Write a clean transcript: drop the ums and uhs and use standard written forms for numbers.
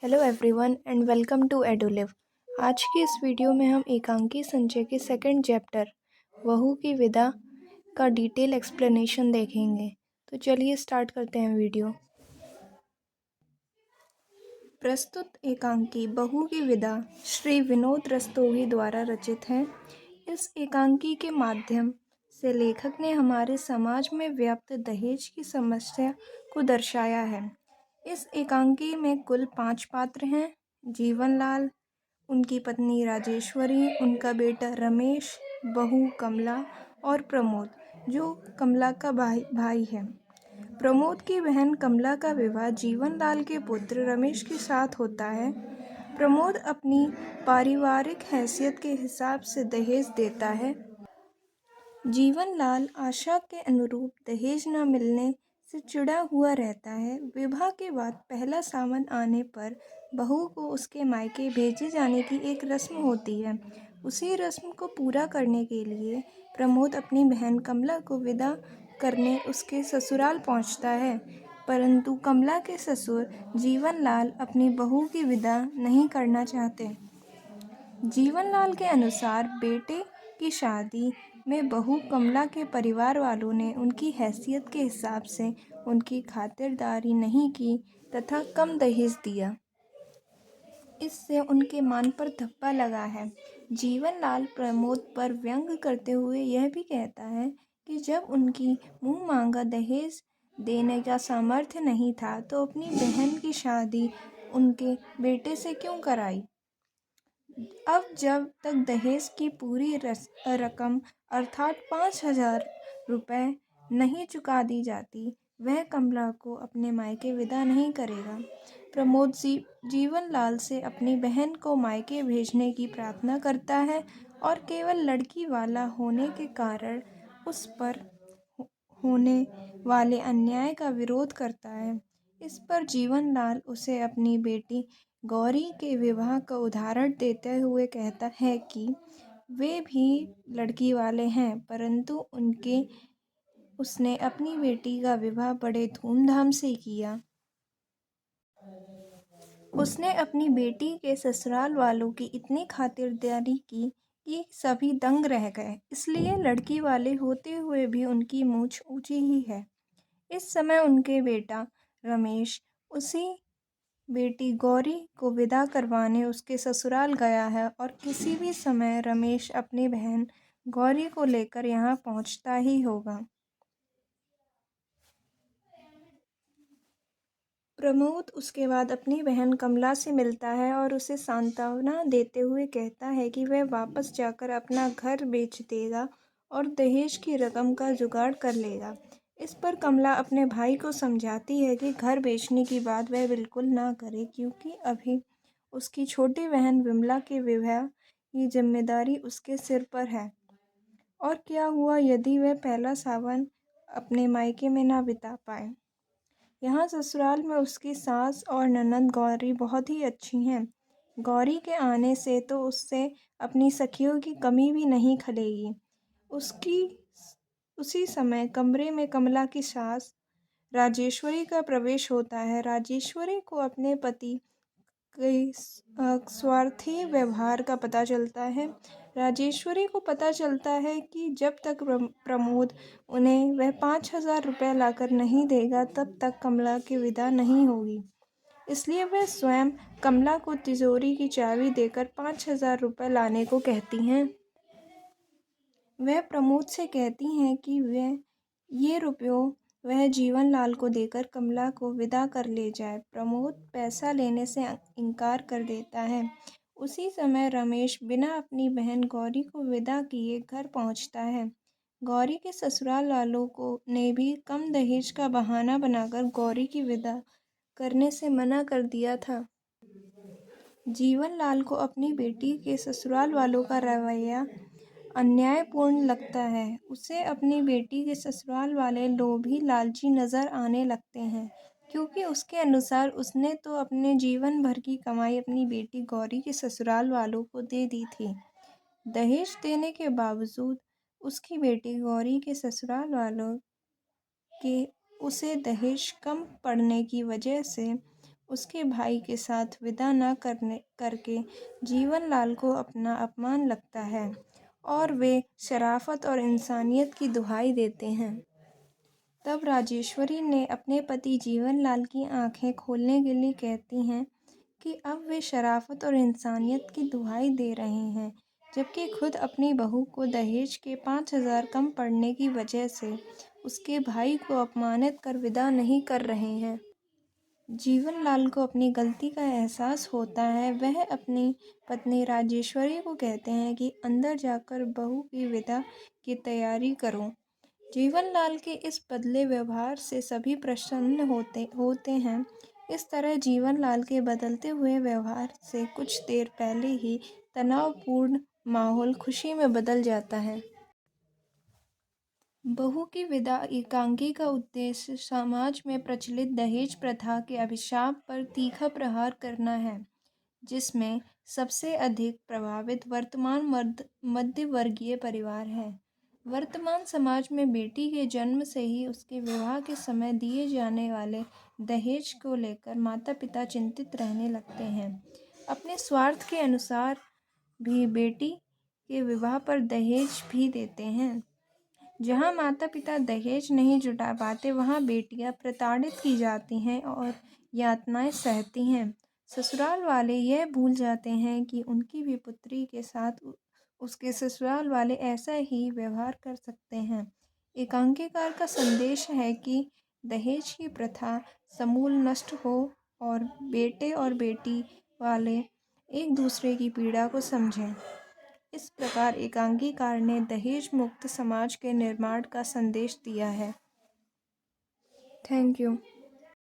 Hello everyone and welcome to Edulive. आज की इस वीडियो में हम एकांकी संचय के सेकंड चैप्टर बहू की विदा का डिटेल एक्सप्लेनेशन देखेंगे। तो चलिए स्टार्ट करते हैं वीडियो। प्रस्तुत एकांकी बहू की विदा श्री विनोद रस्तोगी द्वारा रचित है। इस एकांकी के माध्यम से लेखक ने हमारे समाज में व्याप्त दहेज की समस्या को दर्शाया है। इस एकांकी में कुल 5 पात्र हैं। जीवनलाल, उनकी पत्नी राजेश्वरी, उनका बेटा रमेश, बहू कमला और प्रमोद जो कमला का भाई है। प्रमोद की बहन कमला का विवाह जीवनलाल के पुत्र रमेश के साथ होता है। प्रमोद अपनी पारिवारिक हैसियत के हिसाब से दहेज देता है। जीवनलाल आशा के अनुरूप दहेज न मिलने से चिढ़ा हुआ रहता है। विवाह के बाद पहला सावन आने पर बहू को उसके मायके भेजे जाने की एक रस्म होती है। उसी रस्म को पूरा करने के लिए प्रमोद अपनी बहन कमला को विदा करने उसके ससुराल पहुंचता है, परंतु कमला के ससुर जीवनलाल अपनी बहू की विदा नहीं करना चाहते। जीवनलाल के अनुसार बेटे की शादी में बहू कमला के परिवार वालों ने उनकी हैसियत के हिसाब से उनकी खातिरदारी नहीं की तथा कम दहेज दिया। इससे उनके मान पर धब्बा लगा है। जीवनलाल प्रमोद पर व्यंग करते हुए यह भी कहता है कि जब उनकी मुँह मांगा दहेज देने का सामर्थ्य नहीं था तो अपनी बहन की शादी उनके बेटे से क्यों कराई। अब जब तक दहेज की पूरी रकम अर्थात 5,000 रुपये नहीं चुका दी जाती, वह कमला को अपने मायके विदा नहीं करेगा। प्रमोद जीवनलाल से अपनी बहन को मायके भेजने की प्रार्थना करता है और केवल लड़की वाला होने के कारण उस पर होने वाले अन्याय का विरोध करता है। इस पर जीवनलाल उसे अपनी बेटी गौरी के विवाह का उदाहरण देते हुए कहता है कि वे भी लड़की वाले हैं, परंतु उसने अपनी बेटी का विवाह बड़े धूमधाम से किया। उसने अपनी बेटी के ससुराल वालों की इतनी खातिरदारी की कि सभी दंग रह गए। इसलिए लड़की वाले होते हुए भी उनकी मूंछ ऊंची ही है। इस समय उनके बेटा रमेश उसी बेटी गौरी को विदा करवाने उसके ससुराल गया है और किसी भी समय रमेश अपनी बहन गौरी को लेकर यहाँ पहुँचता ही होगा। प्रमोद उसके बाद अपनी बहन कमला से मिलता है और उसे सांत्वना देते हुए कहता है कि वह वापस जाकर अपना घर बेच देगा और दहेज की रकम का जुगाड़ कर लेगा। इस पर कमला अपने भाई को समझाती है कि घर बेचने की बात वह बिल्कुल ना करे, क्योंकि अभी उसकी छोटी बहन विमला के विवाह की जिम्मेदारी उसके सिर पर है। और क्या हुआ यदि वह पहला सावन अपने मायके में ना बिता पाए। यहाँ ससुराल में उसकी सास और ननद गौरी बहुत ही अच्छी हैं। गौरी के आने से तो उससे अपनी सखियों की कमी भी नहीं खलेगी। उसी समय कमरे में कमला की सास राजेश्वरी का प्रवेश होता है। राजेश्वरी को अपने पति के स्वार्थी व्यवहार का पता चलता है। राजेश्वरी को पता चलता है कि जब तक प्रमोद उन्हें वह 5,000 रुपये लाकर नहीं देगा तब तक कमला की विदा नहीं होगी। इसलिए वह स्वयं कमला को तिजोरी की चाबी देकर 5,000 रुपये लाने को कहती हैं। वह प्रमोद से कहती हैं कि ये रुपयों वह जीवनलाल को देकर कमला को विदा कर ले जाए। प्रमोद पैसा लेने से इनकार कर देता है। उसी समय रमेश बिना अपनी बहन गौरी को विदा किए घर पहुंचता है। गौरी के ससुराल वालों को ने भी कम दहेज का बहाना बनाकर गौरी की विदा करने से मना कर दिया था। जीवनलाल को अपनी बेटी के ससुराल वालों का रवैया अन्यायपूर्ण लगता है। उसे अपनी बेटी के ससुराल वाले लोभी लालची नज़र आने लगते हैं, क्योंकि उसके अनुसार उसने तो अपने जीवन भर की कमाई अपनी बेटी गौरी के ससुराल वालों को दे दी थी। दहेज देने के बावजूद उसकी बेटी गौरी के ससुराल वालों के उसे दहेज कम पड़ने की वजह से उसके भाई के साथ विदा न करके जीवनलाल को अपना अपमान लगता है और वे शराफत और इंसानियत की दुहाई देते हैं। तब राजेश्वरी ने अपने पति जीवनलाल की आंखें खोलने के लिए कहती हैं कि अब वे शराफत और इंसानियत की दुहाई दे रहे हैं, जबकि खुद अपनी बहू को दहेज के 5,000 कम पड़ने की वजह से उसके भाई को अपमानित कर विदा नहीं कर रहे हैं। जीवनलाल को अपनी गलती का एहसास होता है। वह अपनी पत्नी राजेश्वरी को कहते हैं कि अंदर जाकर बहू की विदा की तैयारी करो। जीवनलाल के इस बदले व्यवहार से सभी प्रसन्न होते हैं। इस तरह जीवनलाल के बदलते हुए व्यवहार से कुछ देर पहले ही तनावपूर्ण माहौल खुशी में बदल जाता है। बहू की विदा एकांकी का उद्देश्य समाज में प्रचलित दहेज प्रथा के अभिशाप पर तीखा प्रहार करना है, जिसमें सबसे अधिक प्रभावित वर्तमान मध्य वर्गीय परिवार है। वर्तमान समाज में बेटी के जन्म से ही उसके विवाह के समय दिए जाने वाले दहेज को लेकर माता पिता चिंतित रहने लगते हैं। अपने स्वार्थ के अनुसार भी बेटी के विवाह पर दहेज भी देते हैं। जहाँ माता पिता दहेज नहीं जुटा पाते, वहाँ बेटियाँ प्रताड़ित की जाती हैं और यातनाएं सहती हैं। ससुराल वाले यह भूल जाते हैं कि उनकी भी पुत्री के साथ उसके ससुराल वाले ऐसा ही व्यवहार कर सकते हैं। एकांकीकार का संदेश है कि दहेज की प्रथा समूल नष्ट हो और बेटे और बेटी वाले एक दूसरे की पीड़ा को समझें। इस प्रकार एकांकीकार ने दहेज मुक्त समाज के निर्माण का संदेश दिया है। Thank you.